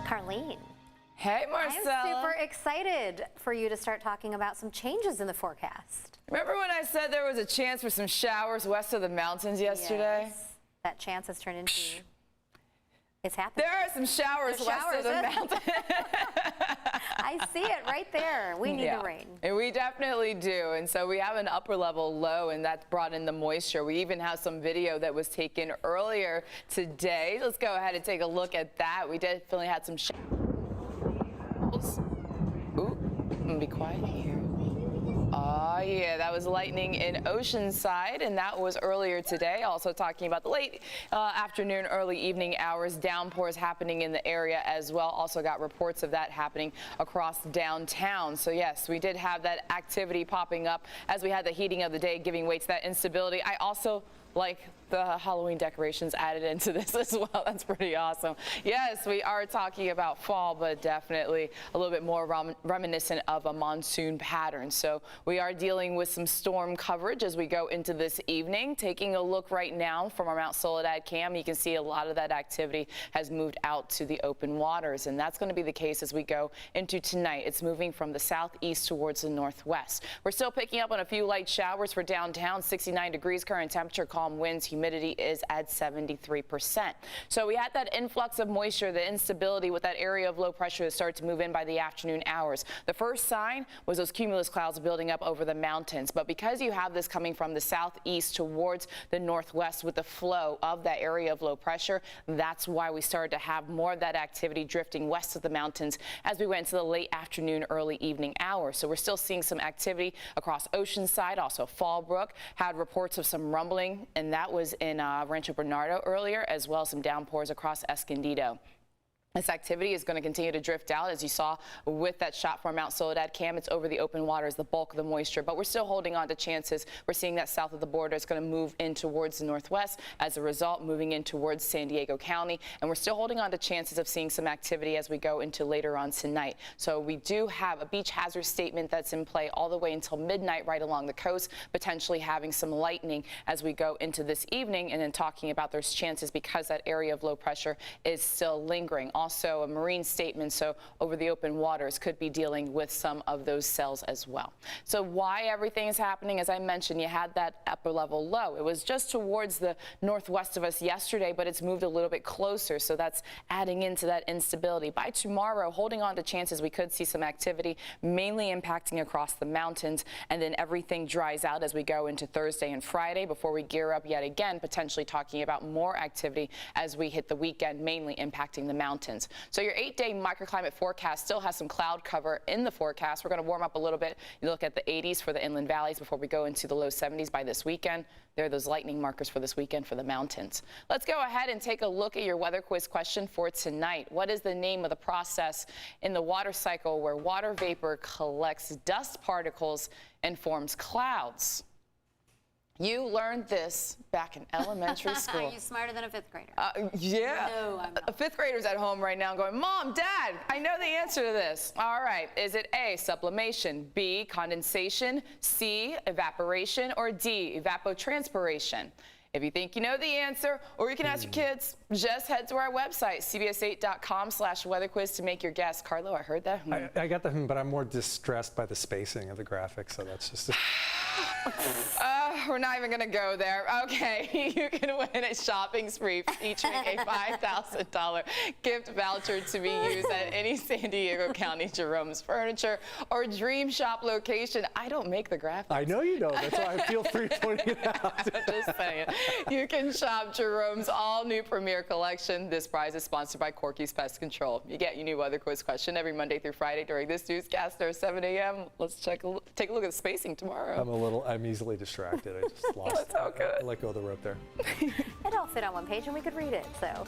Carlene. Hey, Marcella. I'm super excited for you to start talking about some changes in the forecast. Remember when I said there was a chance for some showers west of the mountains yesterday? Yes. That chance has turned into... It's happening. There are some showers west of the mountains. I see it right there. We need the rain. And we definitely do. And so we have an upper level low, and that's brought in the moisture. We even have some video that was taken earlier today. Let's go ahead and take a look at that. We definitely had some showers. Ooh, I'm gonna be quiet here. Oh yeah, that was lightning in Oceanside, and that was earlier today. Also talking about the late afternoon, early evening hours, downpours happening in the area as well. Also got reports of that happening across downtown. So yes, we did have that activity popping up as we had the heating of the day giving way to that instability. I also like the Halloween decorations added into this as well. That's pretty awesome. Yes, we are talking about fall, but definitely a little bit more reminiscent of a monsoon pattern. So we are dealing with some storm coverage as we go into this evening. Taking a look right now from our Mount Soledad cam, you can see a lot of that activity has moved out to the open waters, and that's going to be the case as we go into tonight. It's moving from the southeast towards the northwest. We're still picking up on a few light showers for downtown. 69 degrees current temperature, calm winds, humidity is at 73%. So we had that influx of moisture, the instability with that area of low pressure that started to move in by the afternoon hours. The first sign was those cumulus clouds building up over the mountains. But because you have this coming from the southeast towards the northwest with the flow of that area of low pressure, that's why we started to have more of that activity drifting west of the mountains as we went into the late afternoon, early evening hours. So we're still seeing some activity across Oceanside. Also Fallbrook had reports of some rumbling, and that was in Rancho Bernardo earlier, as well as some downpours across Escondido. This activity is going to continue to drift out, as you saw with that shot from Mount Soledad cam. It's over the open waters, the bulk of the moisture, but we're still holding on to chances. We're seeing that south of the border is going to move in towards the northwest, as a result moving in towards San Diego County, and we're still holding on to chances of seeing some activity as we go into later on tonight. So we do have a beach hazard statement that's in play all the way until midnight right along the coast, potentially having some lightning as we go into this evening, and then talking about those chances because that area of low pressure is still lingering. Also a marine statement, so over the open waters could be dealing with some of those cells as well. So why everything is happening, as I mentioned, you had that upper level low. It was just towards the northwest of us yesterday, but it's moved a little bit closer, so that's adding into that instability. By tomorrow, holding on to chances we could see some activity, mainly impacting across the mountains, and then everything dries out as we go into Thursday and Friday before we gear up yet again, potentially talking about more activity as we hit the weekend, mainly impacting the mountains. So your 8-day microclimate forecast still has some cloud cover in the forecast. We're going to warm up a little bit. You look at the 80s for the inland valleys before we go into the low 70s by this weekend. There are those lightning markers for this weekend for the mountains. Let's go ahead and take a look at your weather quiz question for tonight. What is the name of the process in the water cycle where water vapor collects dust particles and forms clouds? You learned this back in elementary school. Are you smarter than a fifth grader? Yeah. No, I'm not. A fifth grader's at home right now going, Mom, Dad, I know the answer to this. All right. Is it A, sublimation, B, condensation, C, evaporation, or D, evapotranspiration? If you think you know the answer, or you can ask your kids, just head to our website, cbs8.com/weather quiz to make your guess. Carlo, I heard that. I got the but I'm more distressed by the spacing of the graphics, so that's just... We're not even going to go there. Okay, you can win a shopping spree featuring a $5,000 gift voucher to be used at any San Diego County Jerome's Furniture or Dream Shop location. I don't make the graphics. I know you don't. That's why I feel free pointing it out. Just saying. You can shop Jerome's all-new Premier Collection. This prize is sponsored by Corky's Pest Control. You get your new weather quiz question every Monday through Friday during this newscast at 7 a.m. Let's take a look at the spacing tomorrow. I'm easily distracted. I just lost. That's all good. I let go of the rope there. It all fit on one page and we could read it, so.